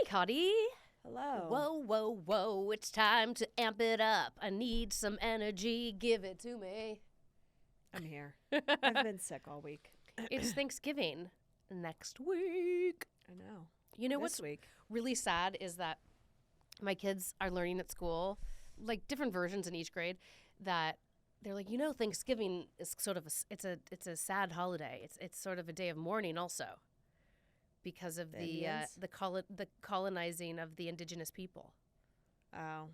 Kottie. Hello. Whoa, whoa, whoa. It's time to amp it up. I need some energy. Give it to me. I'm here. I've been sick all week. It's Thanksgiving next week. I know. You know This what's week. really sad is that my kids are learning at school, like different versions in each grade, that they're like, Thanksgiving is sort of it's a sad holiday. It's sort of a day of mourning also, because of the colonizing of the indigenous people. Oh,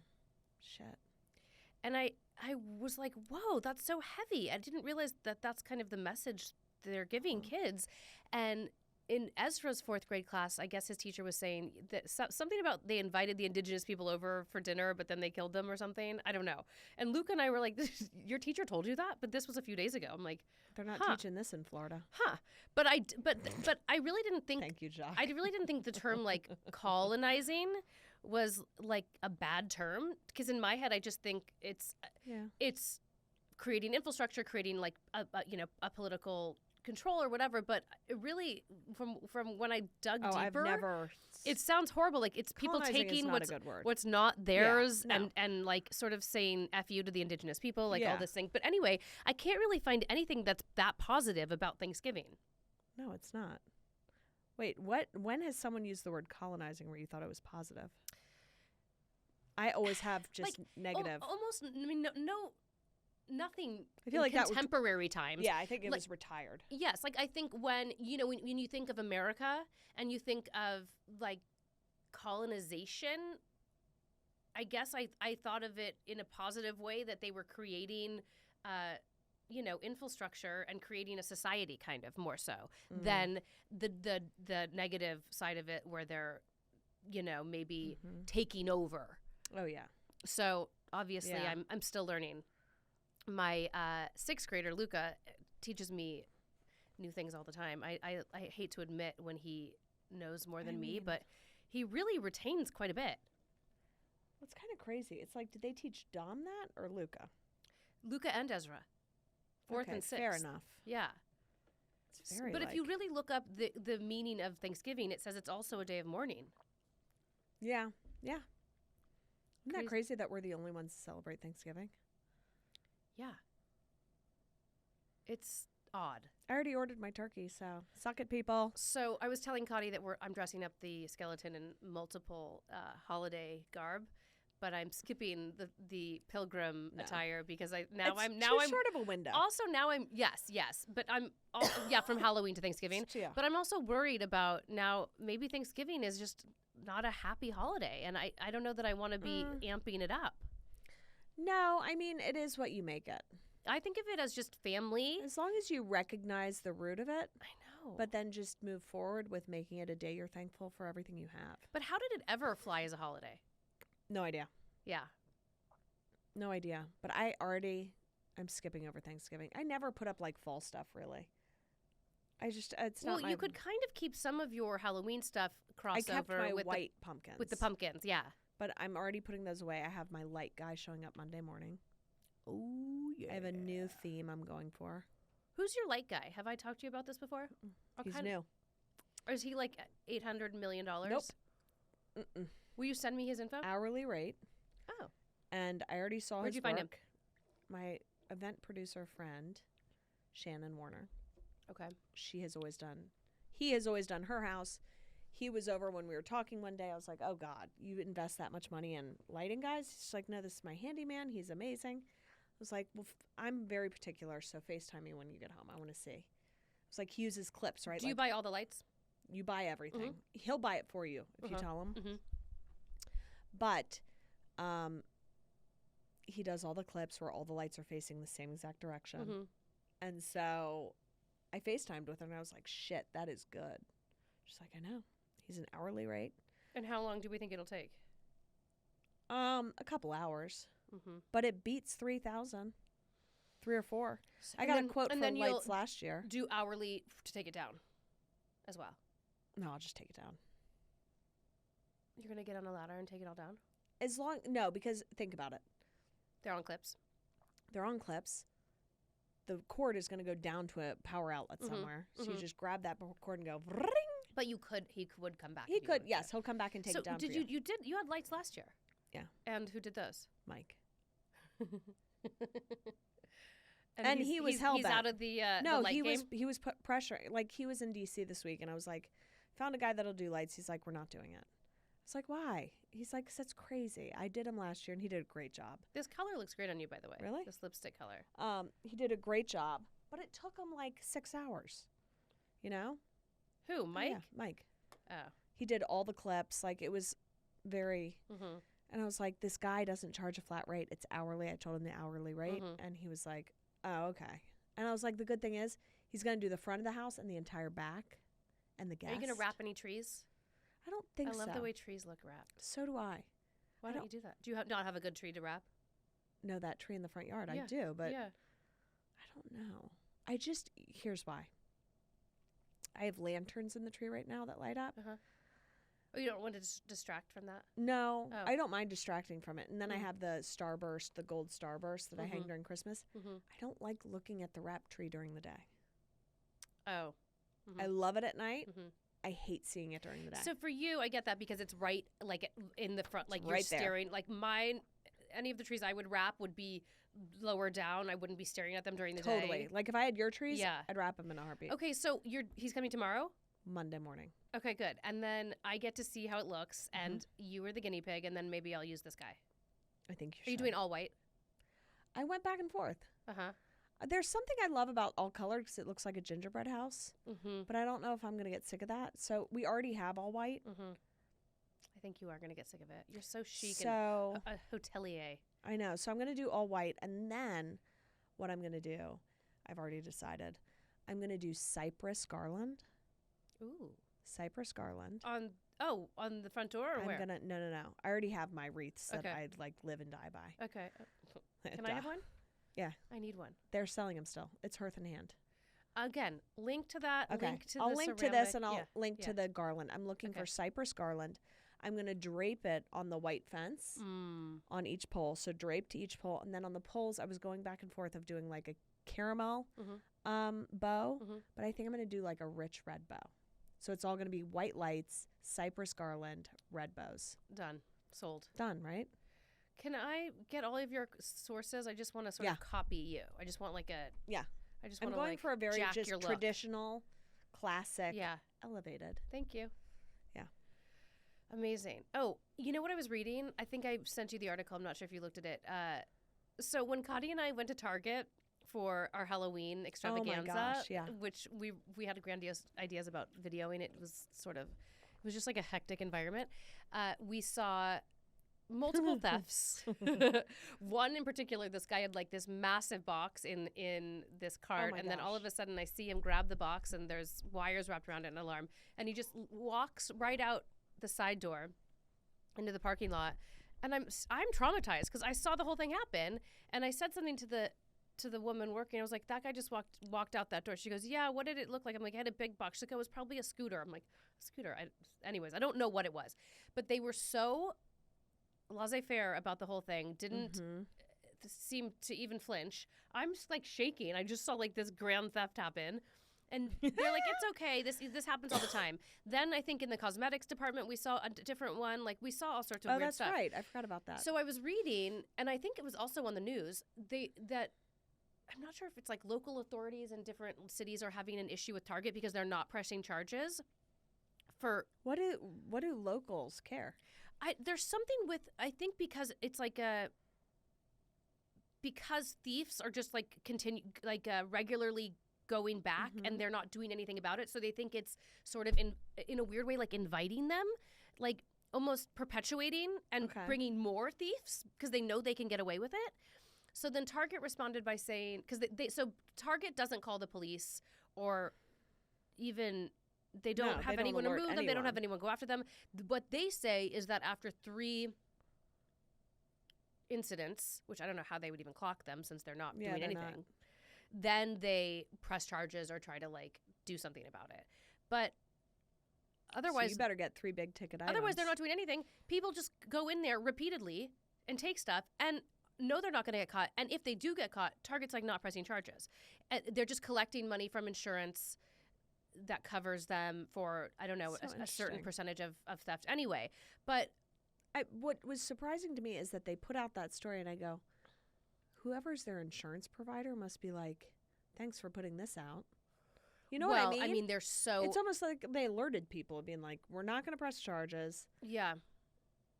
shit. And I was like, whoa, that's so heavy. I didn't realize that that's kind of the message they're giving kids. And in Ezra's 4th grade class, I guess his teacher was saying that something about they invited the indigenous people over for dinner, but then they killed them or something. I don't know. And Luke and I were like, your teacher told you that? But this was a few days ago. I'm like, they're not teaching this in Florida. Huh. But I really didn't think. Thank you, Jock. I really didn't think the term like colonizing was like a bad term, because in my head I just think it's creating infrastructure, creating like a political control or whatever. But it really, from when I dug deeper, it sounds horrible. Like it's people taking what's not theirs and like sort of saying F you to the indigenous people, like all this thing. But anyway, I can't really find anything that's that positive about Thanksgiving. No, it's not. Wait, when has someone used the word colonizing where you thought it was positive? I always have just like, negative. Almost, I mean, nothing. I feel like contemporary times. Yeah, I think it was retired. Yes, like I think when you think of America and you think of like colonization, I guess I thought of it in a positive way, that they were creating infrastructure and creating a society, kind of more so than the negative side of it, where they're maybe taking over. Oh yeah. So obviously I'm still learning. My 6th grader Luca teaches me new things all the time. I hate to admit when he knows more than me, but he really retains quite a bit. It's kind of crazy. It's like, did they teach Dom that or Luca? Luca and Ezra. 4th and 6th. Fair enough. Yeah. It's very But if you really look up the meaning of Thanksgiving, it says it's also a day of mourning. Yeah. Yeah. Isn't that crazy that we're the only ones to celebrate Thanksgiving? Yeah. It's odd. I already ordered my turkey, so suck it, people. So I was telling Kottie that I'm dressing up the skeleton in multiple holiday garb, but I'm skipping the pilgrim attire because I'm short of a window. Also now I'm yes, but I'm from Halloween to Thanksgiving. Yeah. But I'm also worried about now maybe Thanksgiving is just not a happy holiday, and I don't know that I want to be amping it up. No, I mean, it is what you make it. I think of it as just family. As long as you recognize the root of it. I know. But then just move forward with making it a day you're thankful for everything you have. But how did it ever fly as a holiday? No idea. Yeah. No idea. But I'm skipping over Thanksgiving. I never put up like fall stuff, really. It's not. Well, you could kind of keep some of your Halloween stuff crossover. I kept my white pumpkins. With the pumpkins, yeah. But I'm already putting those away. I have my light guy showing up Monday morning. Oh, yeah. I have a new theme I'm going for. Who's your light guy? Have I talked to you about this before? He's new. Or is he like $800 million? Nope. Mm-mm. Will you send me his info? Hourly rate. Oh. And I already saw Where'd his you find him? My event producer friend, Shannon Warner. Okay. He has always done her house. He was over when we were talking one day. I was like, oh, God, you invest that much money in lighting, guys? He's like, no, this is my handyman. He's amazing. I was like, well, I'm very particular, so FaceTime me when you get home. I want to see. It's like he uses clips, right? Do you buy all the lights? You buy everything. He'll buy it for you if you tell him. But he does all the clips where all the lights are facing the same exact direction. And so I FaceTimed with her, and I was like, shit, that is good. She's like, I know. He's an hourly rate. And how long do we think it'll take? A couple hours. But it beats 3,000. 3 or 4. I got a quote for lights last year. Do hourly to take it down as well? No, I'll just take it down. You're going to get on a ladder and take it all down? No, because think about it. They're on clips. The cord is going to go down to a power outlet somewhere. So you just grab that cord and go, ring. But he would come back. He if could, wanted yes, to. he'll come back and take it down for you. You had lights last year. Yeah. And who did those? Mike. and he was hell He's bent. out of the No, the light he game? he was put pressure. Like, he was in DC this week, and I was like, found a guy that'll do lights. He's like, we're not doing it. I was like, why? He's like, 'cause that's crazy. I did him last year, and he did a great job. This color looks great on you, by the way. Really? This lipstick color. He did a great job, but it took him like 6 hours. You know? Who? Mike? Yeah, Mike. Oh. He did all the clips. Like, it was very. Mm-hmm. And I was like, this guy doesn't charge a flat rate. It's hourly. I told him the hourly rate, and he was like, oh, okay. And I was like, the good thing is, he's going to do the front of the house and the entire back, and the guest. Are you going to wrap any trees? I don't think so. I love the way trees look wrapped. So do I. Why don't you do that? Do you not have a good tree to wrap? No, that tree in the front yard. Yeah. I do, but yeah. I don't know. Here's why. I have lanterns in the tree right now that light up. Uh-huh. Oh, you don't want to distract from that? No, Oh. I don't mind distracting from it. And then I have the starburst, the gold starburst that I hang during Christmas. I don't like looking at the wrap tree during the day. Oh. I love it at night. I hate seeing it during the day. So for you, I get that because it's right, like, in the front, like, It's you're right there. staring. Like, mine, any of the trees I would wrap would be lower down. I wouldn't be staring at them during the day. Totally. Like, if I had your trees, Yeah. I'd wrap them in a heartbeat. Okay, so he's coming tomorrow? Monday morning. Okay, good. And then I get to see how it looks, and you are the guinea pig, and then maybe I'll use this guy. I think you should. Are you doing all white? I went back and forth. Uh-huh. There's something I love about all colored because it looks like a gingerbread house. But I don't know if I'm going to get sick of that. So we already have all white. I think you are going to get sick of it. You're so chic So and a hotelier. I know. So I'm going to do all white. And then what I'm going to do, I've already decided, I'm going to do cypress garland. Ooh. Cypress garland. On the front door or where? No. I already have my wreaths that Okay. I'd like live and die by. Okay. Can I have one? Yeah. I need one. They're selling them still. It's Hearth and Hand. Again, link to that. Okay. Link to I'll the link to this ceramic- and I'll yeah, link yeah. to the garland. I'm looking for cypress garland. I'm going to drape it on the white fence on each pole. So drape to each pole. And then on the poles, I was going back and forth of doing like a caramel bow. But I think I'm going to do like a rich red bow. So it's all going to be white lights, cypress garland, red bows. Done. Sold. Done, right? Can I get all of your sources? I just want to sort of copy you. I just want like a... Yeah. I just I'm want to going like for a very jack just your look. traditional, classic, Yeah. elevated. Thank you. Yeah. Amazing. Oh, you know what I was reading? I think I sent you the article. I'm not sure if you looked at it. So when Kottie and I went to Target for our Halloween extravaganza, gosh, yeah. which we had grandiose ideas about videoing, it was just like a hectic environment. We saw multiple thefts. One in particular, this guy had like this massive box in this cart, and then all of a sudden I see him grab the box and there's wires wrapped around it, an alarm, and he just walks right out the side door into the parking lot. And I'm traumatized because I saw the whole thing happen, and I said something to the woman working. I was like, that guy just walked out that door. She goes, yeah, what did it look like? I'm like, I had a big box. She's like, it was probably a scooter. I'm like, a scooter? Anyways, I don't know what it was. But they were so laissez-faire about the whole thing, didn't seem to even flinch. I'm just like shaking. I just saw like this grand theft happen. And they're like, it's okay. This happens all the time. Then I think in the cosmetics department, we saw a different one. Like we saw all sorts of weird stuff. Oh, that's right. I forgot about that. So I was reading, and I think it was also on the news, that I'm not sure if it's like local authorities in different cities are having an issue with Target because they're not pressing charges for... What do locals care? There's something with, I think because it's like because thieves are just like regularly going back and they're not doing anything about it. So they think it's sort of in a weird way, like inviting them, like almost perpetuating and bringing more thieves because they know they can get away with it. So then Target responded by saying, because so Target doesn't call the police or even, they don't have anyone remove them. They don't have anyone go after them. What they say is that after 3 incidents, which I don't know how they would even clock them since they're not doing anything, then they press charges or try to like do something about it. But otherwise, so you better get 3 big ticket items. Otherwise, they're not doing anything. People just go in there repeatedly and take stuff and know they're not going to get caught. And if they do get caught, Target's like not pressing charges. They're just collecting money from insurance that covers them for, I don't know, So a certain interesting. percentage of theft anyway. But What was surprising to me is that they put out that story, and I go, whoever's their insurance provider must be like, thanks for putting this out. You know what I mean? they're so... It's almost like they alerted people, being like, we're not going to press charges. Yeah.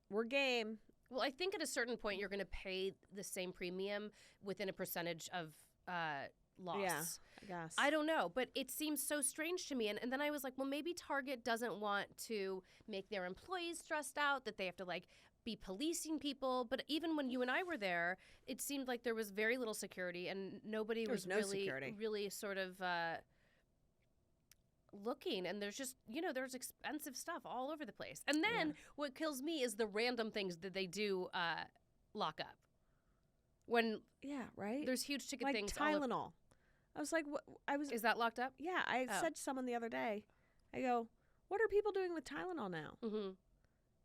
We're game. Well, I think at a certain point you're going to pay the same premium within a percentage of loss. Yeah, I guess. I don't know, but it seems so strange to me. And then I was like, well, maybe Target doesn't want to make their employees stressed out, that they have to like be policing people. But even when you and I were there, it seemed like there was very little security, and nobody was no really, security. really sort of looking. And there's just, there's expensive stuff all over the place. And then what kills me is the random things that they do lock up. When right? there's huge ticket like things. Tylenol. I was like, what? Is that locked up? Yeah, I said to someone the other day, I go, what are people doing with Tylenol now? Mm-hmm.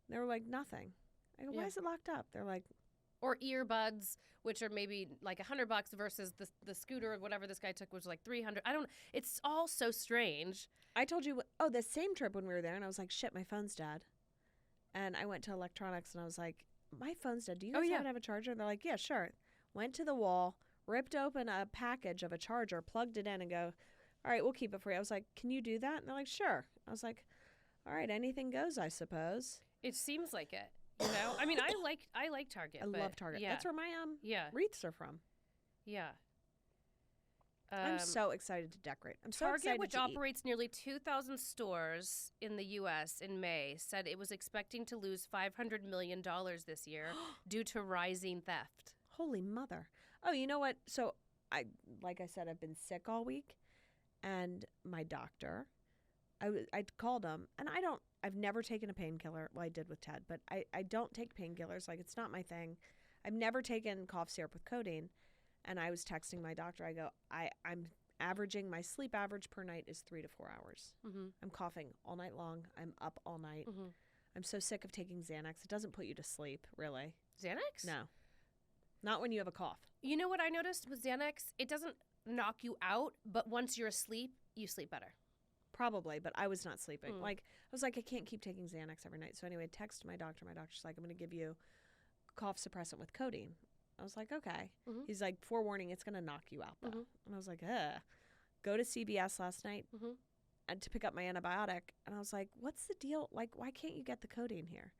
They were like, nothing. I go, why is it locked up? They're like, or earbuds, which are maybe like $100 versus the scooter or whatever this guy took was like $300. I don't. It's all so strange. I told you, the same trip when we were there, and I was like, shit, my phone's dead. And I went to electronics, and I was like, my phone's dead. Do you guys have a charger? And they're like, yeah, sure. Went to the wall, ripped open a package of a charger, plugged it in, and go, all right, we'll keep it for you. I was like, can you do that? And they're like, sure. I was like, all right, anything goes, I suppose. It seems like it. I mean, I like Target. I love Target. Yeah. That's where my wreaths are from. Yeah. I'm so excited to decorate. I'm so Target, excited which to operates nearly 2,000 stores in the U.S. in May, said it was expecting to lose $500 million this year due to rising theft. Holy mother. Oh, you know what? So, like I said, I've been sick all week, and my doctor, I called him, and I've never taken a painkiller. Well, I did with Ted, but I don't take painkillers. Like, it's not my thing. I've never taken cough syrup with codeine. And I was texting my doctor. I go, I'm averaging, my sleep average per night is 3 to 4 hours. Mm-hmm. I'm coughing all night long. I'm up all night. Mm-hmm. I'm so sick of taking Xanax. It doesn't put you to sleep, really. Xanax? No. Not when you have a cough. You know what I noticed with Xanax? It doesn't knock you out, but once you're asleep, you sleep better. Probably, but I was not sleeping. I was like, I can't keep taking Xanax every night. So anyway, I texted my doctor. My doctor's like, I'm going to give you cough suppressant with codeine. I was like, okay. Mm-hmm. He's like, forewarning, it's going to knock you out, though. Mm-hmm. And I was like, ugh. Go to CVS last night and to pick up my antibiotic. And I was like, what's the deal? Like, why can't you get the codeine here?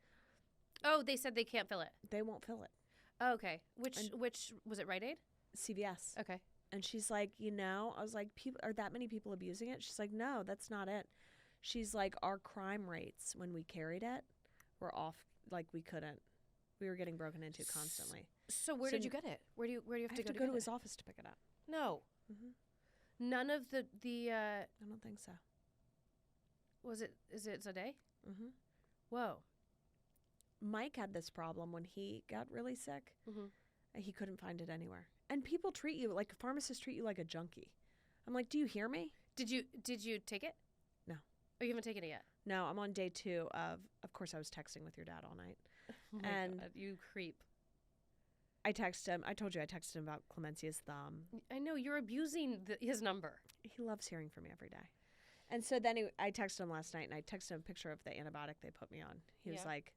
Oh, they said they can't fill it. They won't fill it. Oh, okay. Which was it, Rite Aid? CVS. Okay. And she's like, I was like, are that many people abusing it? She's like, no, that's not it. She's like, our crime rates when we carried it were off. Like, we were getting broken into constantly. So where did you get it? Where do you have to go to his office to pick it up. No. Mm-hmm. None of the I don't think so. Is it Zade? Mm-hmm. Whoa. Mike had this problem when he got really sick. Mm-hmm. He couldn't find it anywhere. And people treat you like pharmacists treat you like a junkie. I'm like, do you hear me? Did you take it? No. Oh, you haven't taken it yet? No, I'm on day 2 of course I was texting with your dad all night. Oh my God, you creep. I texted him. I told you I texted him about Clemencia's thumb. I know, you're abusing his number. He loves hearing from me every day. And so then I texted him last night, and I texted him a picture of the antibiotic they put me on. He was like,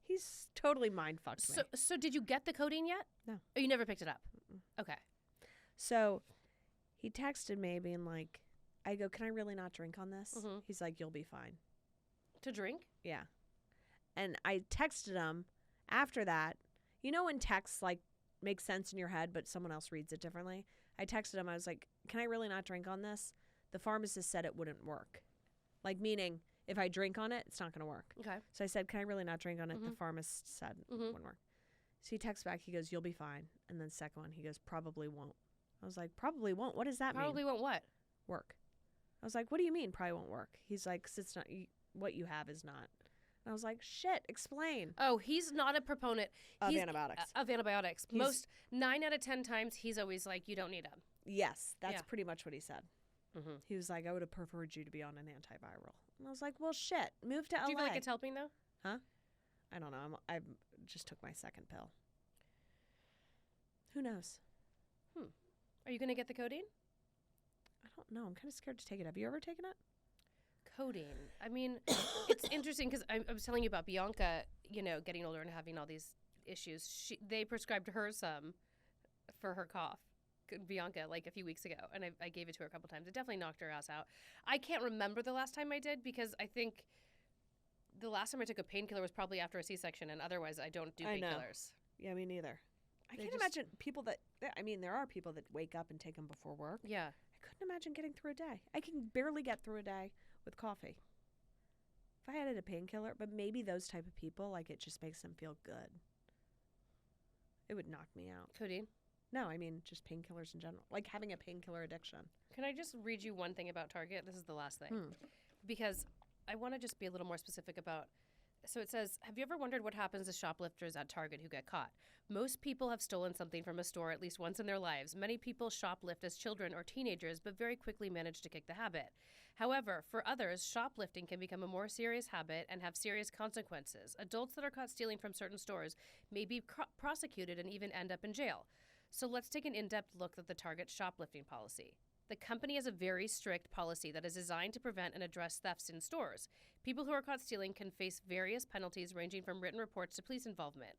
he's totally mind-fucked me. So did you get the codeine yet? No. Oh, you never picked it up? Mm-mm. Okay. So he texted me being like, I go, can I really not drink on this? Mm-hmm. He's like, you'll be fine. To drink? Yeah. And I texted him after that. You know when texts like make sense in your head, but someone else reads it differently? I texted him. I was like, can I really not drink on this? The pharmacist said it wouldn't work. Like, meaning if I drink on it, it's not going to work. Okay. So I said, can I really not drink on it? Mm-hmm. The pharmacist said it Mm-hmm. wouldn't work. So he texts back. He goes, you'll be fine. And then second one, he goes, probably won't. I was like, probably won't? What does that mean? Probably won't what? Work. I was like, what do you mean probably won't work? He's like, 'cause it's not, what you have is not. And I was like, shit, explain. Oh, he's not a proponent Of antibiotics. Of antibiotics. 9 out of 10 times, he's always like, you don't need them. Yes, that's pretty much what he said. Mm-hmm. He was like, I would have preferred you to be on an antiviral. And I was like, well, shit, move to LA. Do you feel like it's helping, though? Huh? I don't know. I just took my second pill. Who knows? Are you going to get the codeine? I don't know. I'm kind of scared to take it. Have you ever taken it? Codeine. I mean, it's interesting because I was telling you about Bianca, getting older and having all these issues. They prescribed her some for her cough. Bianca, like a few weeks ago, and I gave it to her a couple times. It definitely knocked her ass out. I can't remember the last time I did because I think the last time I took a painkiller was probably after a C-section, and otherwise I don't do painkillers. Yeah, me neither. I can't imagine people that, there are people that wake up and take them before work. Yeah. I couldn't imagine getting through a day. I can barely get through a day with coffee. If I had a painkiller, but maybe those type of people, like it just makes them feel good. It would knock me out. Codeine? No, I mean just painkillers in general. Like having a painkiller addiction. Can I just read you one thing about Target? This is the last thing. Because I want to just be a little more specific about... So it says, have you ever wondered what happens to shoplifters at Target who get caught? Most people have stolen something from a store at least once in their lives. Many people shoplift as children or teenagers, but very quickly manage to kick the habit. However, for others, shoplifting can become a more serious habit and have serious consequences. Adults that are caught stealing from certain stores may be prosecuted and even end up in jail. So let's take an in-depth look at the Target shoplifting policy. The company has a very strict policy that is designed to prevent and address thefts in stores. People who are caught stealing can face various penalties ranging from written reports to police involvement.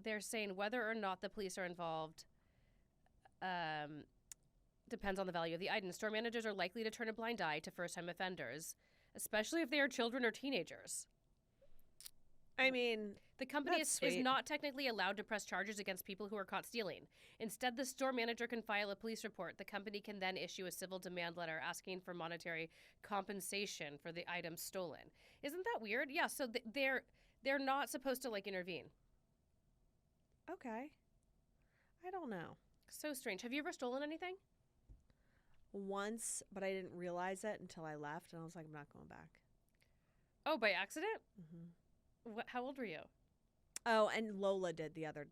They're saying whether or not the police are involved depends on the value of the item. Store managers are likely to turn a blind eye to first-time offenders, especially if they are children or teenagers. I mean, the company is not technically allowed to press charges against people who are caught stealing. Instead, the store manager can file a police report. The company can then issue a civil demand letter asking for monetary compensation for the items stolen. Isn't that weird? Yeah, so they're not supposed to, intervene. Okay. I don't know. So strange. Have you ever stolen anything? Once, but I didn't realize it until I left, and I was like, I'm not going back. Oh, by accident? Mm-hmm. How old were you? Oh, and Lola did the other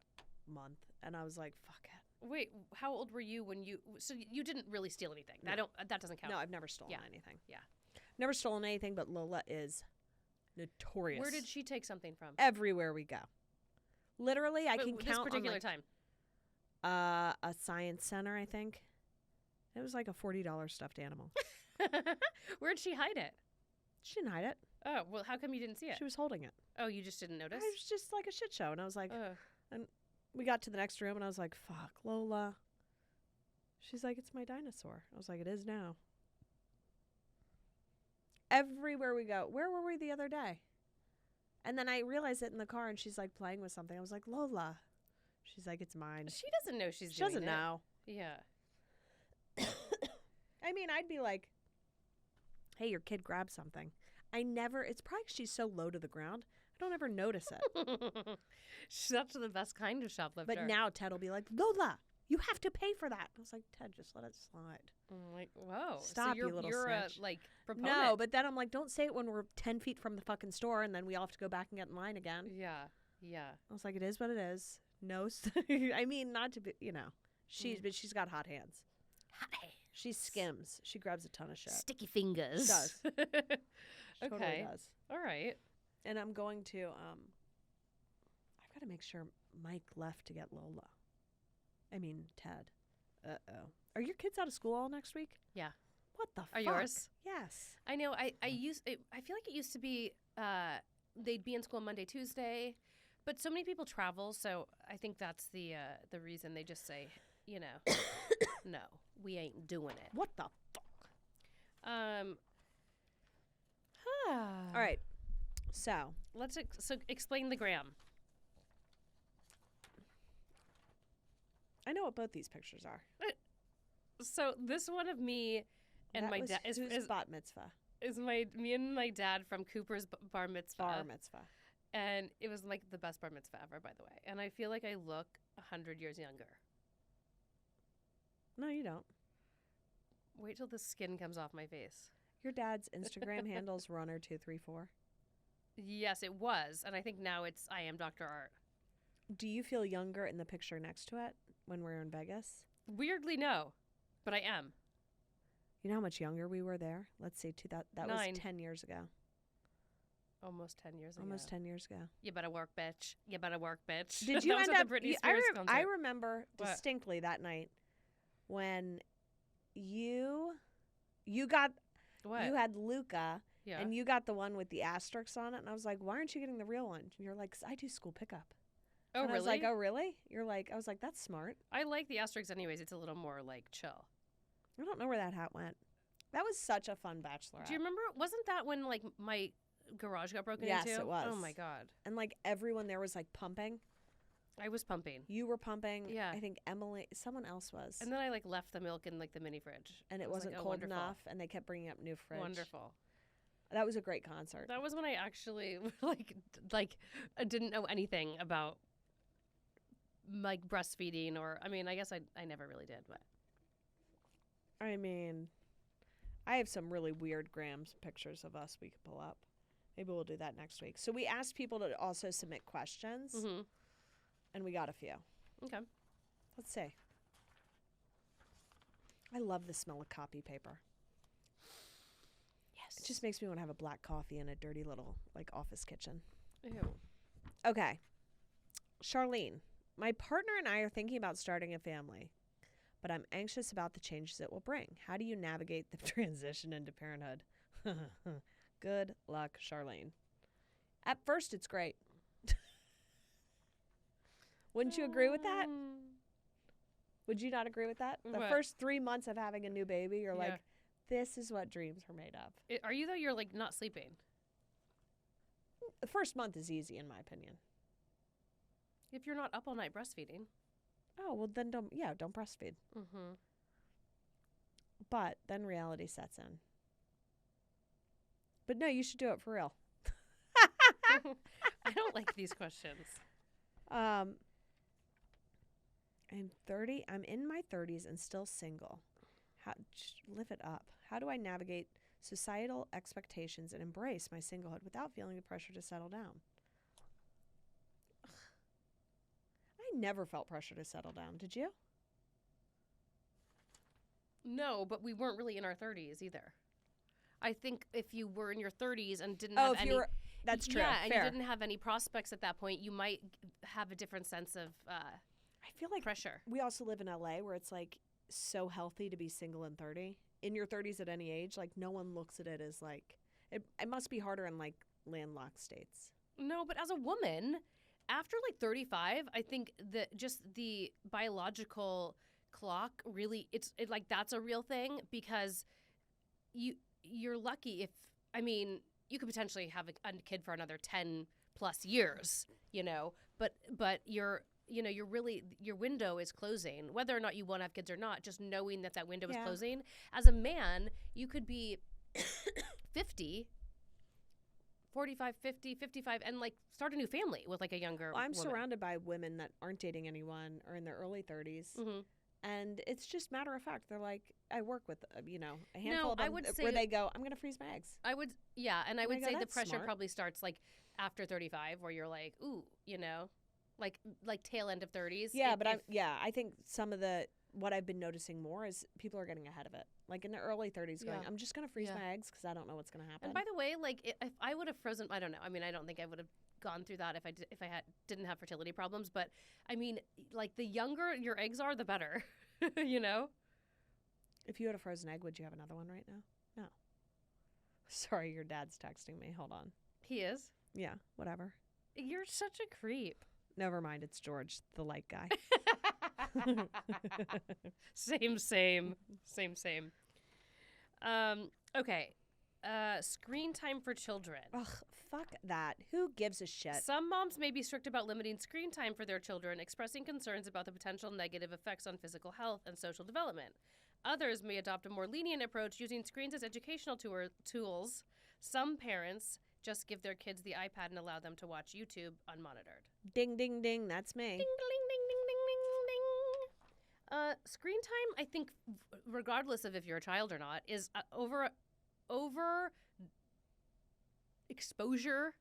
month, and I was like, fuck it. Wait, how old were you when you... So you didn't really steal anything. No. That doesn't count. No, I've never stolen anything. Yeah. Never stolen anything, but Lola is notorious. Where did she take something from? Everywhere we go. Literally, I can count this particular time. A science center, I think. It was like a $40 stuffed animal. Where'd she hide it? She didn't hide it. Oh, well, how come you didn't see it? She was holding it. Oh, you just didn't notice? It was just like a shit show. And I was like, and we got to the next room and I was like, fuck, Lola. She's like, it's my dinosaur. I was like, it is now. Everywhere we go. Where were we the other day? And then I realized it in the car and she's like playing with something. I was like, Lola. She's like, it's mine. She doesn't know she's doing it. She doesn't know. Yeah. I mean, I'd be like, hey, your kid grabbed something. It's probably 'cause she's so low to the ground. I don't ever notice it. She's not the best kind of shoplifter. But now Ted will be like, Lola, you have to pay for that. I was like, Ted, just let it slide. I'm like, whoa. Stop, so you little you're snitch. Proponent. No, but then I'm like, don't say it when we're 10 feet from the fucking store and then we all have to go back and get in line again. Yeah, yeah. I was like, it is what it is. No, I mean, not to be, but she's got hot hands. Hot hands. She skims. She grabs a ton of shit. Sticky fingers. She does. She okay. totally does. All right. And I'm going to, I've got to make sure Mike left to get Lola. I mean, Ted. Uh-oh. Are your kids out of school all next week? Yeah. What the fuck? Are yours? Yes. I know. I feel like it used to be they'd be in school Monday, Tuesday, but so many people travel, so I think that's the reason they just say, no, we ain't doing it. What the fuck? All right. So let's explain the gram. I know what both these pictures are. So this one of me and my dad is bat mitzvah. Is me and my dad from Cooper's bar mitzvah. Bar mitzvah. And it was like the best bar mitzvah ever, by the way. And I feel like I look 100 years younger. No, you don't. Wait till the skin comes off my face. Your dad's Instagram handle's runner234. Yes, it was. And I think now it's I am Dr. Art. Do you feel younger in the picture next to it when we're in Vegas? Weirdly, no. But I am. You know how much younger we were there? Let's see, that was 10 years ago. Almost 10 years ago. Almost 10 years ago. You better work, bitch. You better work, bitch. Did you end up? The Britney Spears concert. I remember distinctly that night when you got What? you had Luca, Yeah. and you got the one with the asterisks on it, and I was like, why aren't you getting the real one? And you're like, 'cause I do school pickup. Oh, and really? I was like, oh, really? You're like, I was like, that's smart. I like the asterisks anyways. It's a little more like chill. I don't know where that hat went. That was such a fun bachelorette. Do you remember? Wasn't that when like my garage got broken into? Yes, it was. Oh my God. And like everyone there was like pumping. I was pumping. You were pumping. Yeah. I think Emily, someone else was. And then I like left the milk in like the mini fridge. And it I was wasn't like, oh, cold wonderful. enough, and they kept bringing up new fridge. Wonderful. That was a great concert. That was when I actually like I didn't know anything about like breastfeeding or I mean I guess I never really did, but I mean, I have some really weird Grams pictures of us we could pull up. Maybe we'll do that next week. So we asked people to also submit questions, and we got a few. Okay. Let's see. I love the smell of copy paper. Yes. It just makes me want to have a black coffee in a dirty little like office kitchen. Ew. Okay. Charlene, my partner and I are thinking about starting a family, but I'm anxious about the changes it will bring. How do you navigate the transition into parenthood? Good luck, Charlene. At first, it's great. Wouldn't you agree with that? Would you not agree with that? The What? first 3 months of having a new baby, you're Yeah. like, this is what dreams are made of. Are you though? You're like not sleeping. The first month is easy, in my opinion. If you're not up all night breastfeeding. Oh, well, then don't breastfeed. Mm-hmm. But then reality sets in. But no, you should do it for real. I don't like these questions. I'm 30. I'm in my 30s and still single. Live it up. How do I navigate societal expectations and embrace my singlehood without feeling the pressure to settle down? I never felt pressure to settle down. Did you? No, but we weren't really in our 30s either. I think if you were in your 30s and didn't have any, that's true. Yeah, and Fair. you didn't have any prospects at that point, you might have a different sense of I feel like pressure. we also live in LA where it's like so healthy to be single in 30. In your 30s at any age, like no one looks at it as like it must be harder in like landlocked states. No, but as a woman, after like 35, I think that just the biological clock really like that's a real thing because you're lucky if I mean you could potentially have a kid for another 10 plus years, you know, but you're really your window is closing whether or not you want to have kids or not, just knowing that window is closing. As a man, you could be 50 45, 50, 55 and like start a new family with like a younger I'm woman. surrounded by women that aren't dating anyone or in their early 30s. Mm-hmm. And it's just matter of fact. They're like, I work with, a handful of them I would say where they go, I'm going to freeze my eggs. I would go, say the "That's pressure smart." probably starts like after 35 where you're like, ooh, like tail end of 30s. Yeah, I think some of what I've been noticing more is people are getting ahead of it. Like in their early 30s going, I'm just going to freeze my eggs because I don't know what's going to happen. And by the way, like if I would have frozen, I don't know. I mean, I don't think I would have gone through that if I didn't have fertility problems. But I mean, like the younger your eggs are, the better, you know? If you had a frozen egg, would you have another one right now? No. Sorry, your dad's texting me. Hold on. He is? Yeah, whatever. You're such a creep. Never mind. It's George, the light guy. Same. Okay. Screen time for children. Ugh, fuck that. Who gives a shit? Some moms may be strict about limiting screen time for their children, expressing concerns about the potential negative effects on physical health and social development. Others may adopt a more lenient approach, using screens as educational tools. Some parents just give their kids the iPad and allow them to watch YouTube unmonitored. Ding, ding, ding. That's me. Ding, ding, ding, ding, ding, ding, ding. Screen time, I think, regardless of if you're a child or not, is over exposure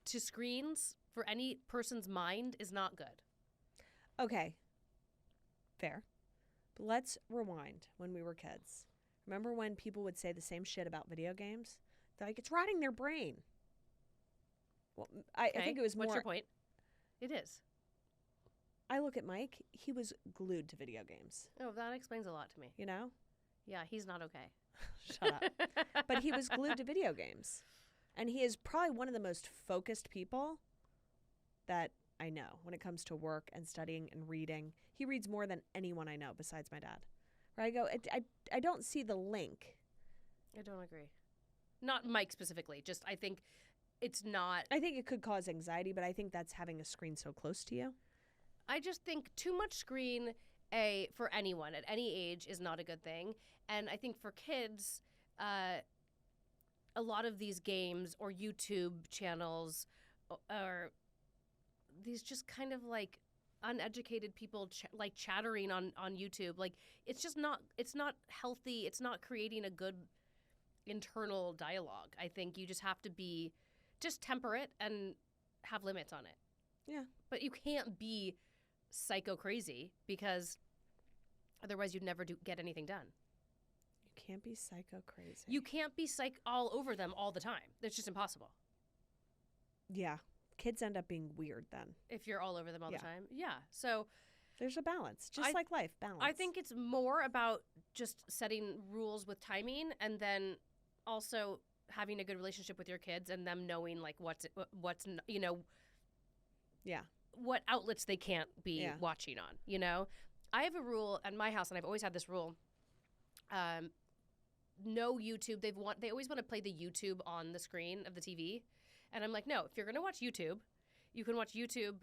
to screens for any person's mind is not good. Okay. Fair. But let's rewind when we were kids. Remember when people would say the same shit about video games? They're like, it's rotting their brain. Well, I think it was more... What's your point? It is. I look at Mike. He was glued to video games. Oh, that explains a lot to me. You know? Yeah, he's not okay. Shut up. But he was glued to video games. And he is probably one of the most focused people that I know when it comes to work and studying and reading. He reads more than anyone I know besides my dad. Where I go, I don't see the link. I don't agree. Not Mike specifically. Just I think it's not. I think it could cause anxiety, but I think that's having a screen so close to you. I just think too much screen for anyone at any age is not a good thing. And I think for kids, a lot of these games or YouTube channels or these just kind of like uneducated people like chattering on YouTube. Like it's not healthy. It's not creating a good internal dialogue. I think you just have to just temper it and have limits on it. Yeah. But you can't be psycho crazy because otherwise you'd never get anything done. You can't be psycho crazy. You can't be all over them all the time. That's just impossible. Yeah. Kids end up being weird then. If you're all over them all the time. Yeah. So there's a balance, just like life, balance. I think it's more about just setting rules with timing and then also having a good relationship with your kids and them knowing like what's yeah, what outlets they can't be watching on, I have a rule at my house and I've always had this rule. No YouTube. They always want to play the YouTube on the screen of the TV. And I'm like, no, if you're going to watch YouTube, you can watch YouTube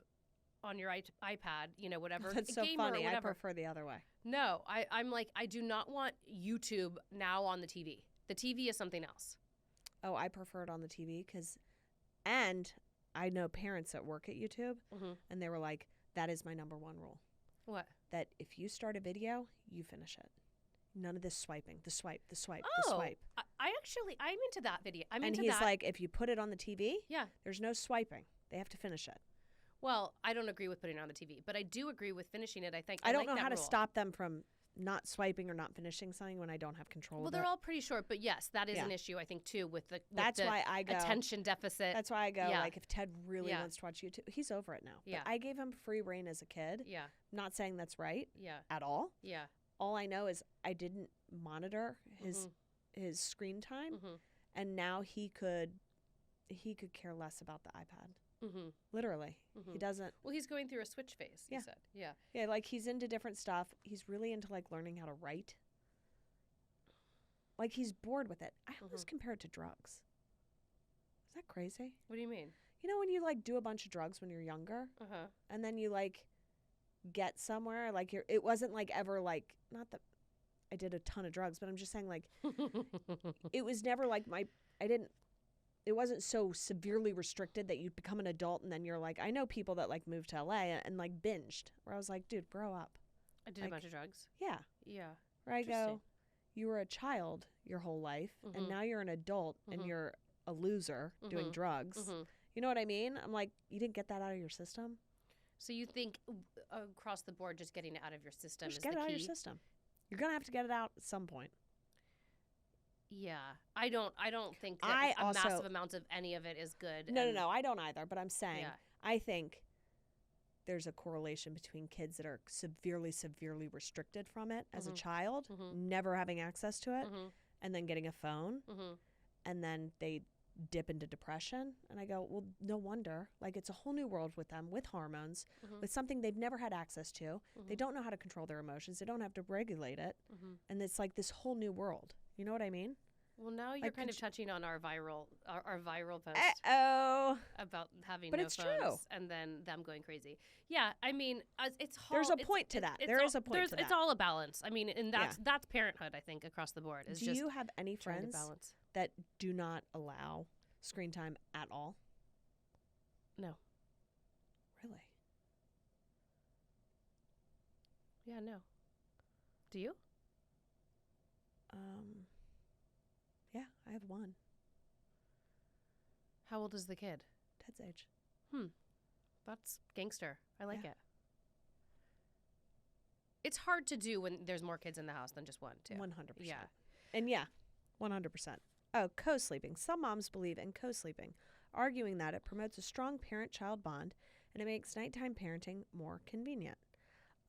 on your iPad, whatever. That's so funny. I prefer the other way. No, I'm like, I do not want YouTube now on the TV. The TV is something else. Oh, I prefer it on the TV and I know parents that work at YouTube and they were like, that is my number one rule. What? That if you start a video, you finish it. None of this swiping. The swipe. The swipe. I'm into that video. And he's like, if you put it on the TV, there's no swiping. They have to finish it. Well, I don't agree with putting it on the TV, but I do agree with finishing it. I think I don't know how to stop them from not swiping or not finishing something when I don't have control of it. Well, they're all pretty short, but yes, that is an issue, I think, too, with the why I go, attention deficit. That's why I go, like, if Ted really wants to watch YouTube, he's over it now. Yeah. But I gave him free reign as a kid. Yeah. Not saying that's right at all. Yeah. All I know is I didn't monitor his screen time, and now he could care less about the iPad. Literally. He doesn't. Well, he's going through a switch phase, he said. Yeah. Yeah, like he's into different stuff. He's really into like learning how to write. Like he's bored with it. I almost compare it to drugs. Is that crazy? What do you mean? You know when you like do a bunch of drugs when you're younger? And then you like get somewhere, like it wasn't like ever like, not that I did a ton of drugs, but I'm just saying like it was never like it wasn't so severely restricted that you'd become an adult and then you're like, I know people that like moved to LA and like binged, where I was like, dude, grow up. I did a bunch of drugs. Yeah. Yeah. Where I go, you were a child your whole life and now you're an adult and you're a loser doing drugs. You know what I mean? I'm like, you didn't get that out of your system? So you think across the board just getting it out of your system is the key? Just get it out of your system. You're going to have to get it out at some point. Yeah. I don't think that a massive amount of any of it is good. No, I don't either. But I'm saying, I think there's a correlation between kids that are severely, severely restricted from it as a child, never having access to it, and then getting a phone, and then they dip into depression. And I go, well, no wonder. Like, it's a whole new world with them, with hormones, with something they've never had access to. They don't know how to control their emotions. They don't have to regulate it. And it's like this whole new world. You know what I mean? Well, now you're kind of touching on our viral post about having no phones and then them going crazy. Yeah, I mean, it's hard. There's a point to that. There is a point to that. It's all a balance. I mean, and that's parenthood, I think, across the board. Do you have any friends that do not allow screen time at all? No. Really? Yeah, no. Do you? Yeah, I have one. How old is the kid? Ted's age. That's gangster. I like it. It's hard to do when there's more kids in the house than just one, too. 100%. Yeah. And 100%. Oh, co-sleeping. Some moms believe in co-sleeping, arguing that it promotes a strong parent-child bond and it makes nighttime parenting more convenient.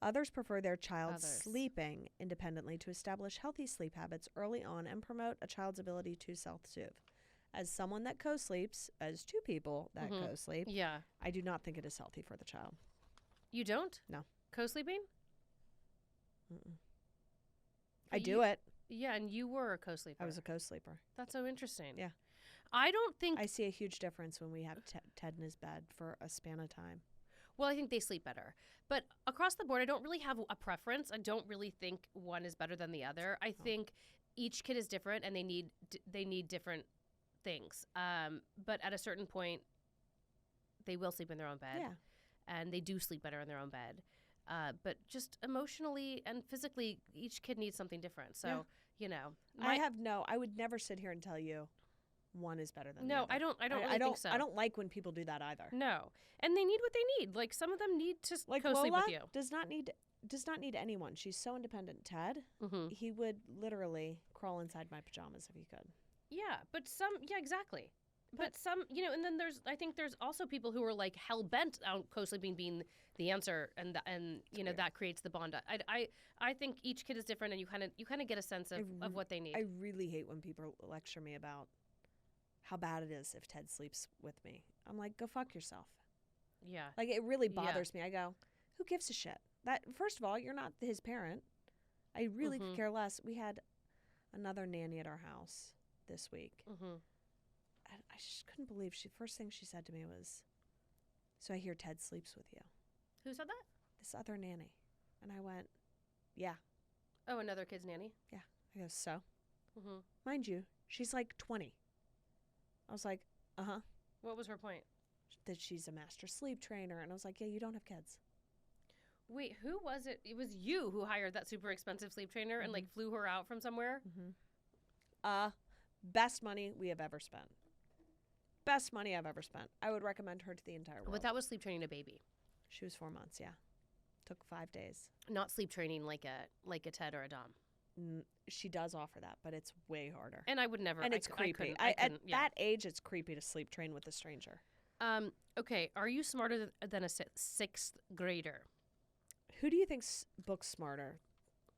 Others prefer their child Others. sleeping independently to establish healthy sleep habits early on and promote a child's ability to self-soothe. As someone that co-sleeps, as two people that co-sleep, Yeah. I do not think it is healthy for the child. You don't? No. Co-sleeping? I do it. Yeah, and you were a co-sleeper. I was a co-sleeper. That's so interesting. Yeah. I don't think... I see a huge difference when we have Ted in his bed for a span of time. Well, I think they sleep better. But across the board, I don't really have a preference. I don't really think one is better than the other. I think each kid is different and they need different things. But at a certain point, they will sleep in their own bed. Yeah. And they do sleep better in their own bed. But just emotionally and physically, each kid needs something different. So, I would never sit here and tell you one is better than the other. I don't really think so. I don't like when people do that either. No. And they need what they need. Like, some of them need to Like co-sleep Lola with you. does not need anyone. She's so independent. Ted, he would literally crawl inside my pajamas if he could. Yeah, but exactly. But some, and then I think there's also people who are like hell bent on co-sleeping being the answer, and that creates the bond. I think each kid is different, and you kind of get a sense of what they need. I really hate when people lecture me about how bad it is if Ted sleeps with me. I'm like, go fuck yourself. Yeah. Like, it really bothers me. I go, who gives a shit? That, first of all, you're not his parent. I really could care less. We had another nanny at our house this week. And I just couldn't believe first thing she said to me was, so I hear Ted sleeps with you. Who said that? This other nanny. And I went, yeah. Oh, another kid's nanny? Yeah. I go, so? Mind you, she's like 20. I was like, uh-huh. What was her point? That she's a master sleep trainer. And I was like, yeah, you don't have kids. Wait, who was it? It was you who hired that super expensive sleep trainer and like flew her out from somewhere? Best money we have ever spent. Best money I've ever spent. I would recommend her to the entire world. But that was sleep training a baby. She was 4 months, yeah. Took 5 days. Not sleep training like a Ted or a Dom. She does offer that, but it's way harder. And I would never. And it's creepy. At that age, it's creepy to sleep train with a stranger. Okay, are you smarter than a sixth grader? Who do you think's book smarter?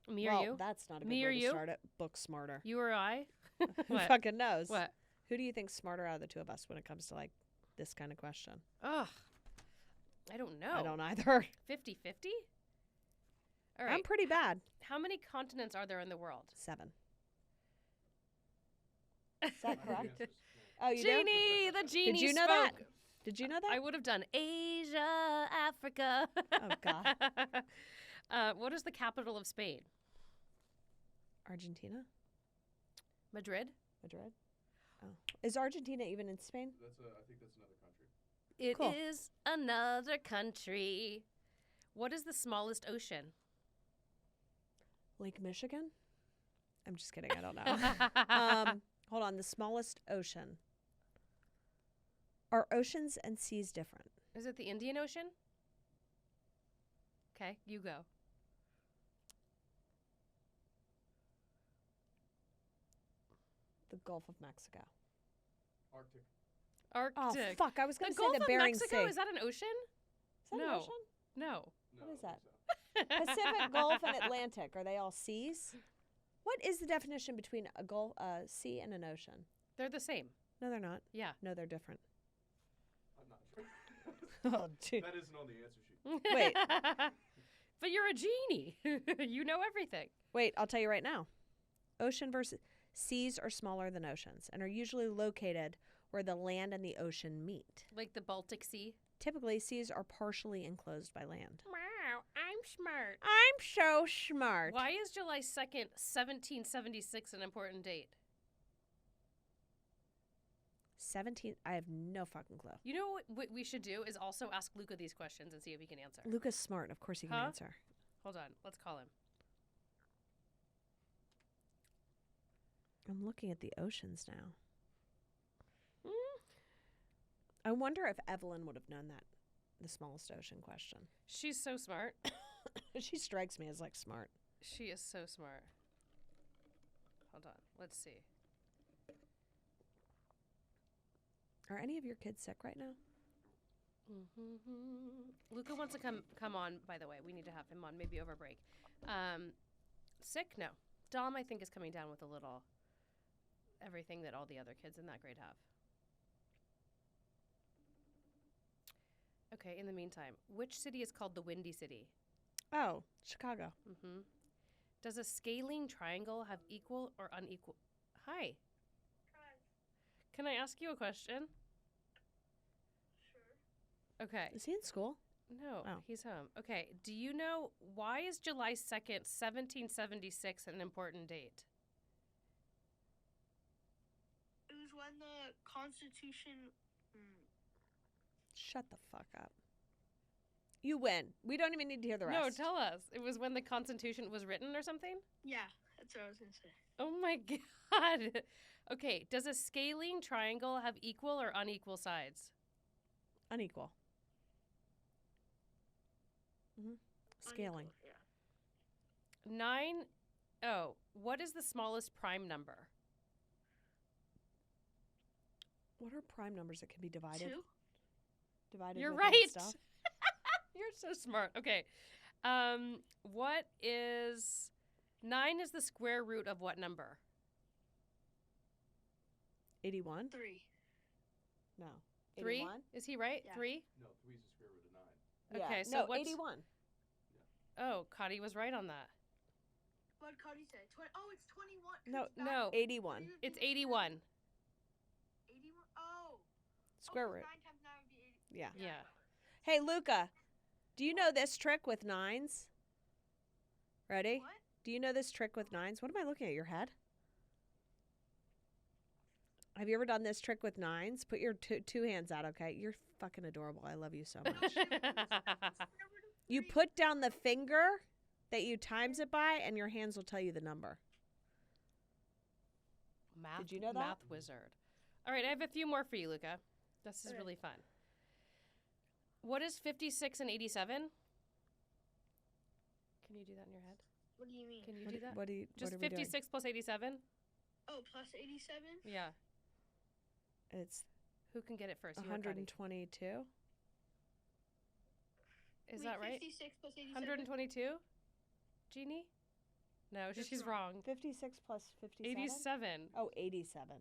Me or you? That's not a good Me or way to you? start it. Book smarter. You or I? Who fucking knows? What? Who do you think's smarter out of the two of us when it comes to like this kind of question? Ugh. I don't know. I don't either. 50-50? All right. I'm pretty bad. How many continents are there in the world? 7. Is that correct? Oh, you Genie! The genie Did you know spoke. that? Did you know that? I would have done Asia, Africa. Oh, God. What is the capital of Spain? Argentina? Madrid? Madrid? Oh. Is Argentina even in Spain? I think that's another country. It is another country. What is the smallest ocean? Lake Michigan? I'm just kidding. I don't know. Hold on. The smallest ocean. Are oceans and seas different? Is it the Indian Ocean? Okay, you go. The Gulf of Mexico. Arctic. Arctic. Oh, fuck. I was going The to say Gulf the of Bering Mexico, Sea. is that an ocean? Is that No. an ocean? No. What is that? So. Pacific, Gulf, and Atlantic. Are they all seas? What is the definition between a sea and an ocean? They're the same. No, they're not. Yeah. No, they're different. I'm not sure. Oh, dude. That isn't on the answer sheet. Wait. But you're a genie. You know everything. Wait, I'll tell you right now. Ocean versus seas are smaller than oceans and are usually located where the land and the ocean meet. Like the Baltic Sea. Typically, seas are partially enclosed by land. Wow, I'm smart. I'm so smart. Why is July 2nd, 1776 an important date? 17. I have no fucking clue. You know what we should do is also ask Luca these questions and see if he can answer. Luca's smart. Of course he can answer. Hold on. Let's call him. I'm looking at the oceans now. I wonder if Evelyn would have known that, the smallest ocean question. She's so smart. She strikes me as, like, smart. She is so smart. Hold on. Let's see. Are any of your kids sick right now? Luca wants to come on, by the way. We need to have him on, maybe over break. Sick? No. Dom, I think, is coming down with a little everything that all the other kids in that grade have. Okay, in the meantime, which city is called the Windy City? Oh, Chicago. Does a scalene triangle have equal or unequal? Hi. Can I ask you a question? Sure. Okay. Is he in school? No, Oh. he's home. Okay. Do you know why is July 2nd, 1776 an important date? It was when the Constitution. Shut the fuck up. You win. We don't even need to hear the No, rest. tell us. It was when the Constitution was written or something? Yeah, that's what I was gonna say. Oh my God. Okay. Does a scalene triangle have equal or unequal sides? Unequal. Scaling. Unequal, yeah. What is the smallest prime number? What are prime numbers that can be divided? 2. Divided. You're within right. Stuff? You're so smart. Okay. What is 9 is the square root of what number? 81? 3. No. 3? 81? Is he right? Yeah. 3? No, 3 is the square root of 9. Okay, Yeah. so no, what's 81. Oh, Kottie was right on that. What did Cody say? Oh, it's 21. No, It's no. 81. It's 81. 81. Oh. Square 'cause root. 9 times 9 would be 80. Yeah. Yeah. Hey, Luca, do you know this trick with nines? Ready? What? Do you know this trick with nines? What am I looking at? Your head? Have you ever done this trick with nines? Put your two hands out, okay? You're fucking adorable. I love you so much. You put down the finger that you times it by, and your hands will tell you the number. Math, Did you know that? Math wizard. All right, I have a few more for you, Luca. This is Okay. really fun. What is 56 and 87? Can you do that in your head? What do you mean? Can you What do do- that? What do you? Just what are we doing? 56 plus 87? Oh, plus 87? Yeah. It's Who can get it first? You or Kottie? 122. Is Wait, that right? 56 plus 87? 122? Jeannie? No, That's she's wrong. 56 plus 57. 87. Oh, 87.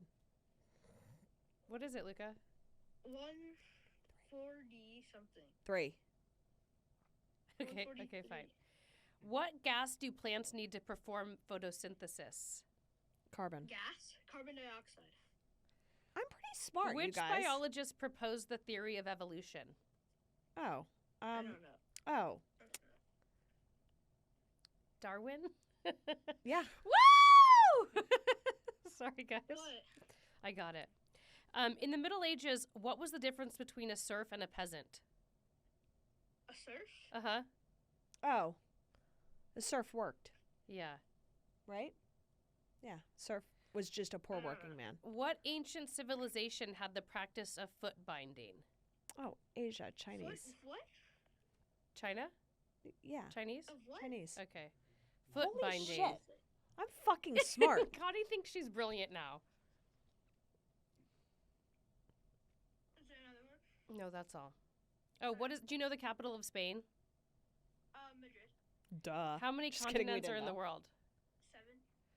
What is it, Luca? 140 something. 3. Okay, 143. fine. What gas do plants need to perform photosynthesis? Carbon. Gas? Carbon dioxide. I'm pretty smart, you Which guys. biologist proposed the theory of evolution? Oh. I don't know. Oh. Darwin? Yeah. Woo! Sorry, guys. What? I got it. In the Middle Ages, what was the difference between a serf and a peasant? A surf? Uh-huh. Oh. The surf worked, Yeah. right? Yeah. Surf was just a poor working man. What ancient civilization had the practice of foot binding? Oh, Asia, Chinese. What? China? Yeah. Chinese? Of what? Chinese. Okay. Foot Holy binding. shit. I'm fucking smart. Kottie thinks she's brilliant now. Is there another one? No, that's all. Oh, do you know the capital of Spain? Madrid. Duh. How many Just kidding, we continents are didn't in the know. world?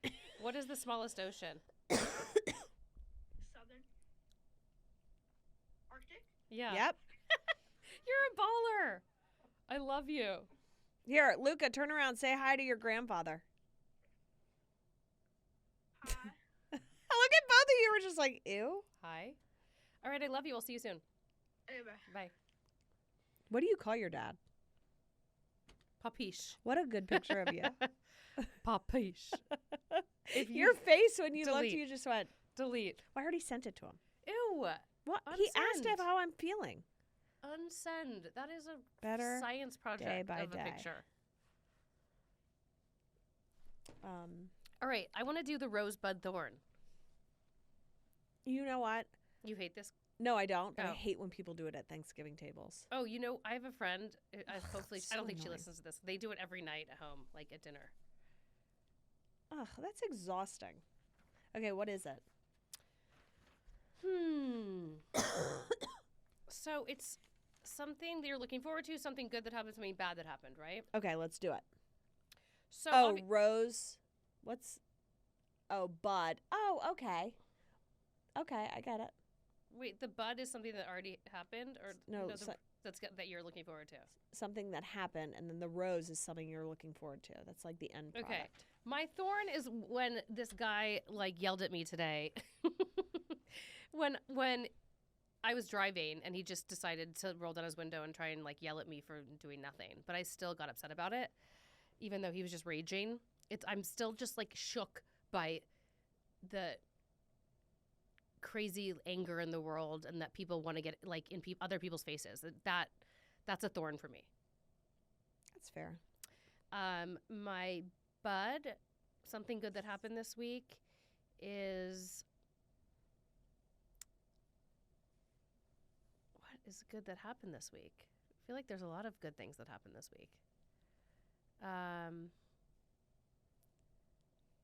7. What is the smallest ocean? Southern. Arctic? Yeah. Yep. You're a baller. I love you. Here, Luca, turn around. Say hi to your grandfather. Hi. Look at both of you. We're just like, ew. Hi. All right, I love you. I'll see you soon. Okay, bye. Bye. What do you call your dad? Papish. What a good picture of you. Papish. If you Your face when you looked, delete. you just went, delete. well, I already sent it to him. Ew. What? He asked Unsend. if how I'm feeling. Unsend. That is a Better science project day by of day. a picture. Um, All right, I want to do the rosebud thorn. you know what? You hate this? No, I don't. But I Oh. hate when people do it at Thanksgiving tables. Oh, you know, I have a friend. Hopefully, I don't So think she annoying. listens to this. They do it every night at home, like at dinner. Ugh, that's exhausting. Okay, what is it? So it's something that you're looking forward to, something good that happened, something bad that happened, right? Okay, let's do it. So Rose. Bud. Oh, okay. Okay, I get it. wait, the bud is something that already happened, or that you're looking forward to? Something that happened, and then the rose is something you're looking forward to. That's like the end product. Okay. My thorn is when this guy yelled at me today. when I was driving and he just decided to roll down his window and try and yell at me for doing nothing. But I still got upset about it, even though he was just raging. I'm still just shook by the crazy anger in the world and that people want to get in other people's faces. That's a thorn for me. That's fair. My bud, something good that happened this week is what is good that happened this week? I feel like there's a lot of good things that happened this week.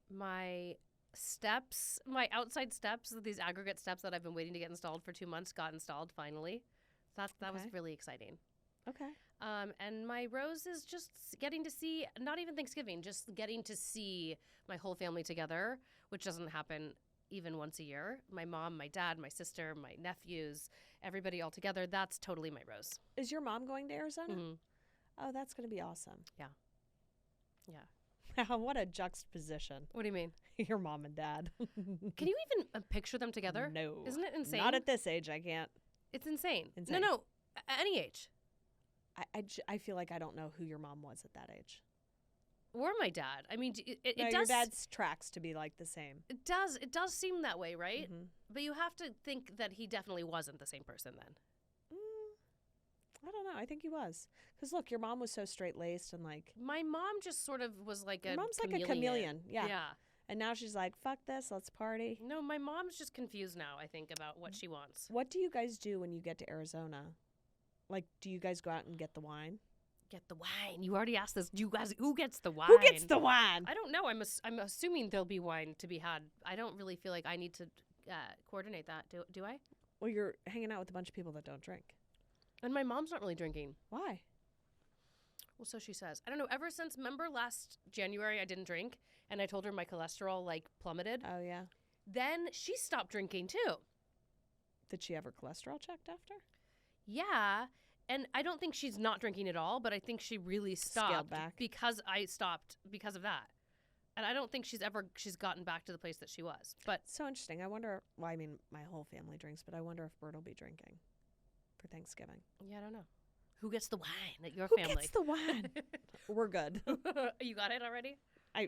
My outside steps, these aggregate steps that I've been waiting to get installed for 2 months, got installed finally. That was really exciting. Okay. And my rose is just getting to see, not even Thanksgiving, just getting to see my whole family together, which doesn't happen even once a year. My mom, my dad, my sister, my nephews, everybody all together. That's totally my rose. Is your mom going to Arizona? Mm-hmm. Oh, that's going to be awesome. Yeah. What a juxtaposition. What do you mean? Your mom and dad. Can you even picture them together? No. Isn't it insane? Not at this age, I can't. It's insane. Insane. No, at any age. I feel like I don't know who your mom was at that age. Or my dad. I mean, it No, does. your dad's tracks to be the same. It does seem that way, right? Mm-hmm. But you have to think that he definitely wasn't the same person then. I don't know. I think he was. Because look, your mom was so straight-laced and My mom just sort of was your mom's like a chameleon. Yeah. Yeah. And now she's like, fuck this, let's party. No, my mom's just confused now, I think, about what she wants. What do you guys do when you get to Arizona? Do you guys go out and get the wine? Get the wine. You already asked this. You guys, who gets the wine? Who gets the wine? I don't know. I'm assuming there'll be wine to be had. I don't really feel like I need to coordinate that. Do I? Well, you're hanging out with a bunch of people that don't drink. And my mom's not really drinking. Why? Well, so she says. I don't know. Ever since, remember last January I didn't drink, and I told her my cholesterol plummeted. Oh, yeah. Then she stopped drinking too. Did she have her cholesterol checked after? Yeah. And I don't think she's not drinking at all, but I think she really stopped. Scaled back. Because I stopped because of that. And I don't think she's gotten back to the place that she was. But so interesting. I wonder, well, I mean, my whole family drinks, but I wonder if Bert will be drinking for Thanksgiving. Yeah, I don't know. Who gets the wine at your Who family? Who gets the wine? We're good. You got it already?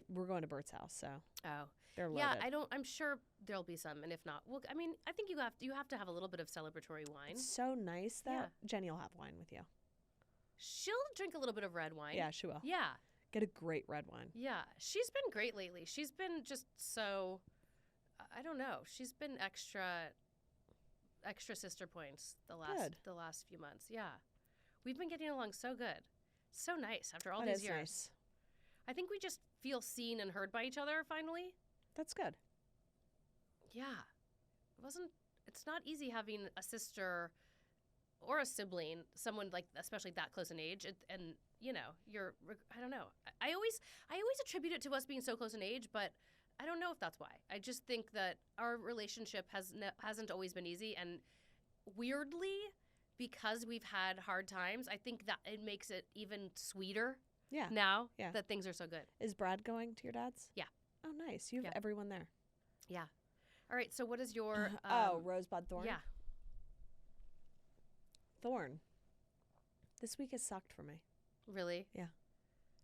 We're going to Bert's house, so. Oh. They're loaded. Yeah, I'm sure there'll be some, and if not, well, I mean, I think you have to have a little bit of celebratory wine. It's so nice that Yeah. Jenny will have wine with you. She'll drink a little bit of red wine. Yeah, she will. Yeah. Get a great red wine. Yeah. She's been great lately. She's been just so, I don't know. She's been extra sister points the last few months. Yeah. We've been getting along so good. So nice after all these years. Nice. I think we just feel seen and heard by each other finally. That's good. Yeah. It's not easy having a sister or a sibling, someone especially that close in age, and I don't know. I always attribute it to us being so close in age, but I don't know if that's why. I just think that our relationship hasn't always been easy, and weirdly, because we've had hard times, I think that it makes it even sweeter. Yeah. Now that things are so good. Is Brad going to your dad's? Yeah. Oh, nice. You have everyone there. Yeah. All right. So what is your Rosebud Thorn? Yeah. Thorn. This week has sucked for me. Really? Yeah.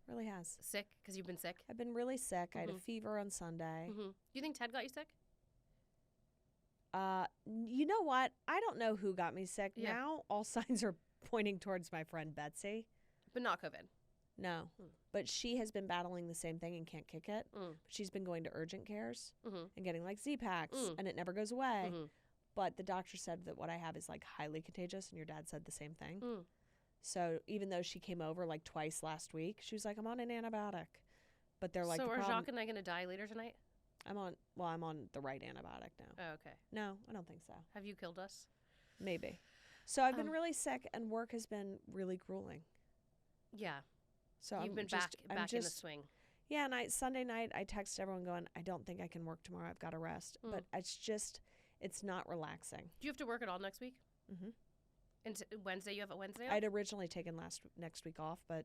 Really has. Sick? Because you've been sick? I've been really sick. I had a fever on Sunday. Mm-hmm. Do you think Ted got you sick? You know what? I don't know who got me sick. Yeah. Now all signs are pointing towards my friend Betsy. But not COVID. No. But she has been battling the same thing and can't kick it. But she's been going to urgent cares and getting Z-Packs and it never goes away. But the doctor said that what I have is highly contagious, and your dad said the same thing. So even though she came over twice last week, she was like, I'm on an antibiotic. But they're So are Jacques and I going to die later tonight? I'm on the right antibiotic now. Oh, okay. No, I don't think so. Have you killed us? Maybe. So I've been really sick, and work has been really grueling. Yeah. So You've been back in the swing. Yeah, and Sunday night I texted everyone going, I don't think I can work tomorrow. I've got to rest. But it's not relaxing. Do you have to work at all next week? Mm-hmm. And Wednesday, you have a Wednesday off? I'd originally taken next week off, but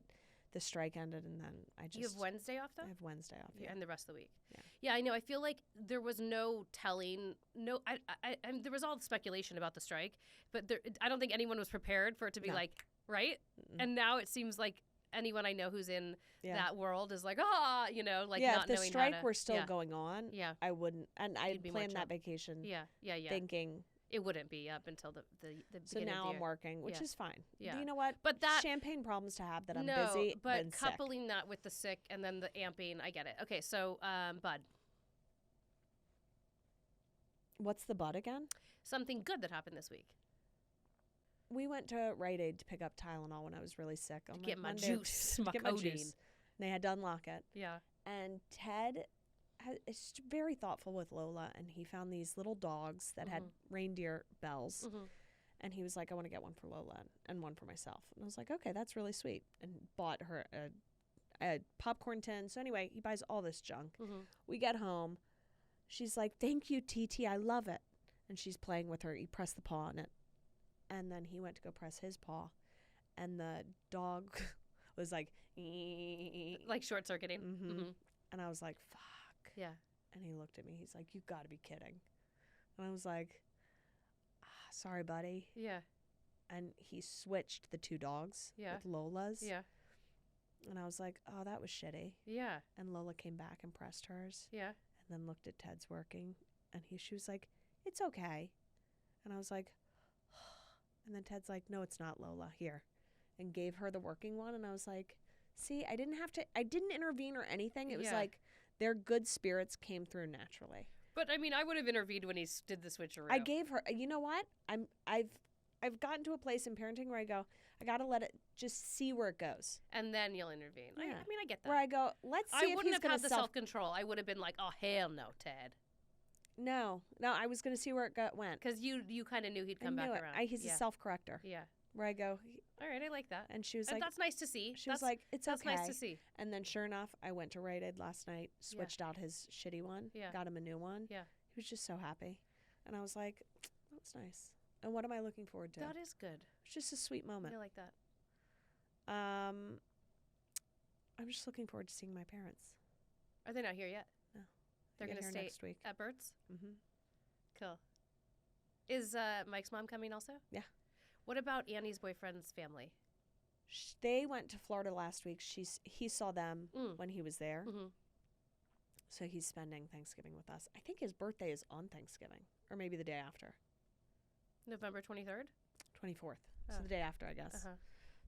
the strike ended, and then You have Wednesday off, though? I have Wednesday off, yeah. And the rest of the week. Yeah. Yeah, I know. I feel like there was no telling. There was all speculation about the strike, but I don't think anyone was prepared for it to be right? Mm-mm. And now it seems like anyone I know who's in that world is like, not if knowing the strike were still going on, I wouldn't. And I planned that vacation thinking it wouldn't be up until the beginning so now of the I'm year. working, which is fine. Yeah. You know what? But that champagne problems to have that I'm no, busy. But coupling that with the sick and then the amping, I get it. Okay, so Bud. What's the bud again? Something good that happened this week. We went to Rite Aid to pick up Tylenol when I was really sick. To get my juice, my codeine. They had to unlock it. Yeah. And Ted is very thoughtful with Lola, and he found these little dogs that had reindeer bells. Mm-hmm. And he was like, I want to get one for Lola and one for myself. And I was like, okay, that's really sweet. And bought her a popcorn tin. So anyway, he buys all this junk. Mm-hmm. We get home. She's like, thank you, TT. I love it. And she's playing with her. He pressed the paw on it. And then he went to go press his paw. And the dog was like short-circuiting. Mm-hmm. Mm-hmm. And I was like, fuck. Yeah. And he looked at me. He's like, you've got to be kidding. And I was like, sorry, buddy. Yeah. And he switched the two dogs with Lola's. Yeah. And I was like, oh, that was shitty. Yeah. And Lola came back and pressed hers. Yeah. And then looked at Ted's working. And she was like, it's okay. And I was like, and then Ted's like, no, it's not, Lola. Here. And gave her the working one. And I was like, see, I didn't intervene or anything. It was like their good spirits came through naturally. But I mean, I would have intervened when he did the switcheroo. I gave her, you know what? I've gotten to a place in parenting where I go, I got to let it just see where it goes. And then you'll intervene. Yeah. I mean, I get that. Where I go, let's see if he's going to I wouldn't have had the self-control. I would have been like, oh, hell no, Ted. No, I was going to see where it went. Because you kind of knew he'd come back around. He's a self-corrector. Yeah. Where I go, all right, I like that. And she was like, that's nice to see. She was like, it's okay. That's nice to see. And then sure enough, I went to Rite Aid last night, switched out his shitty one, got him a new one. Yeah. He was just so happy. And I was like, that's nice. And what am I looking forward to? That is good. It's just a sweet moment. I like that. I'm just looking forward to seeing my parents. Are they not here yet? No. They're going to stay next week at Bert's? Mm-hmm. Cool. Is Mike's mom coming also? Yeah. What about Annie's boyfriend's family? They went to Florida last week. He saw them when he was there. Mm-hmm. So he's spending Thanksgiving with us. I think his birthday is on Thanksgiving, or maybe the day after. November 23rd? 24th. So the day after, I guess. Uh-huh.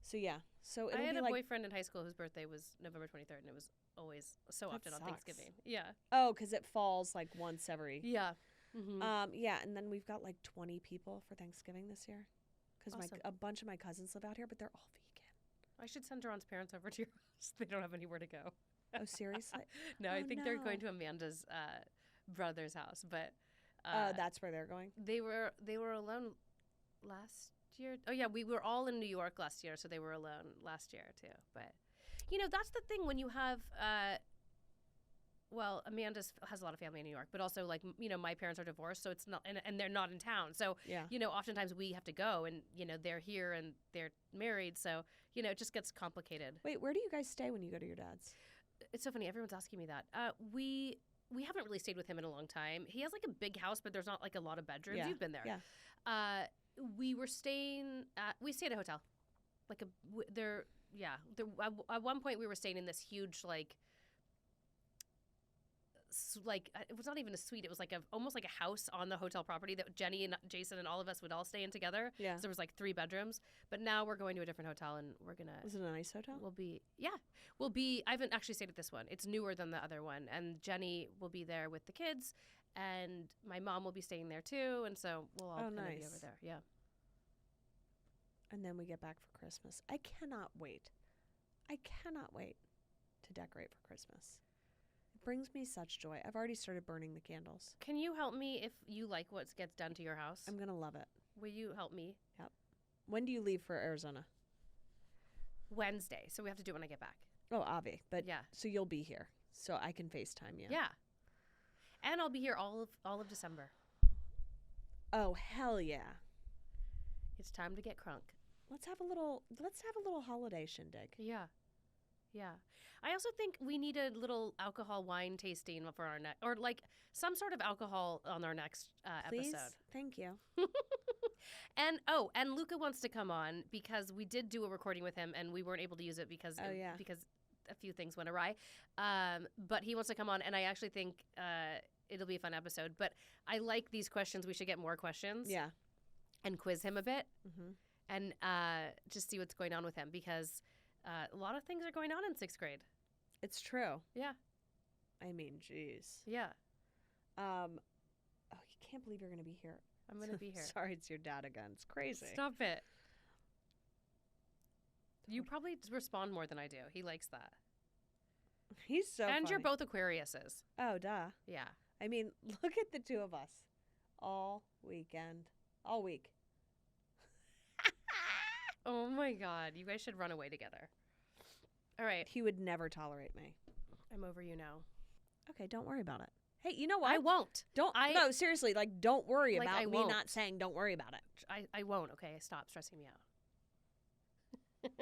So yeah. So I had a boyfriend in high school whose birthday was November 23rd, and it was always often on Thanksgiving. Yeah. Oh, because it falls like once every. Yeah. Mm-hmm. Yeah, and then we've got like 20 people for Thanksgiving this year. Because a bunch of my cousins live out here, but they're all vegan. I should send Duran's parents over to your house. They don't have anywhere to go. Oh, seriously? No, I think they're going to Amanda's brother's house. But that's where they're going? They were alone last year. Oh, yeah, we were all in New York last year, so they were alone last year, too. But, that's the thing when you have well, Amanda has a lot of family in New York, but also my parents are divorced, so it's not, and they're not in town. So, oftentimes we have to go and, they're here and they're married. So, it just gets complicated. Wait, where do you guys stay when you go to your dad's? It's so funny. Everyone's asking me that. We haven't really stayed with him in a long time. He has a big house, but there's not a lot of bedrooms. Yeah. You've been there. Yeah. We stayed at a hotel. At one point we were staying in this huge, it was not even a suite. It was almost like a house on the hotel property that Jenny and Jason and all of us would all stay in together. Yeah. So there was 3 bedrooms. But now we're going to a different hotel, and we're gonna. Was it a nice hotel? I haven't actually stayed at this one. It's newer than the other one, and Jenny will be there with the kids, and my mom will be staying there too, and so we'll all be over there. Yeah. And then we get back for Christmas. I cannot wait to decorate for Christmas. Brings me such joy. I've already started burning the candles. Can you help me if you like what gets done to your house? I'm going to love it. Will you help me? Yep. When do you leave for Arizona? Wednesday, so we have to do it when I get back. Oh, Avi. But Yeah. so you'll be here. So I can FaceTime you. Yeah. And I'll be here all of December. Oh, hell yeah. It's time to get crunk. Let's have a little holiday shindig. Yeah. Yeah. I also think we need a little alcohol wine tasting for our next, or like some sort of alcohol on our next Please? episode. Thank you. And Luca wants to come on because we did do a recording with him and we weren't able to use it because because a few things went awry. But he wants to come on, and I actually think it'll be a fun episode. But I like these questions. We should get more questions. Yeah. And quiz him a bit. Mm-hmm. And just see what's going on with him because a lot of things are going on in 6th grade. It's true. Yeah. I mean, jeez. Yeah. Oh, you can't believe you're going to be here. I'm going to be here. Sorry, it's your dad again. It's crazy. Stop it. You probably respond more than I do. He likes that. He's so And you're funny. both Aquariuses. Oh, duh. Yeah. I mean, look at the two of us. All weekend. All week. Oh my God. You guys should run away together. All right. He would never tolerate me. I'm over you now. Okay, don't worry about it. Hey, you know what? I won't. No, seriously, like, don't worry Like, about I me won't. not saying don't worry about it. I won't. Okay. Stop stressing me out.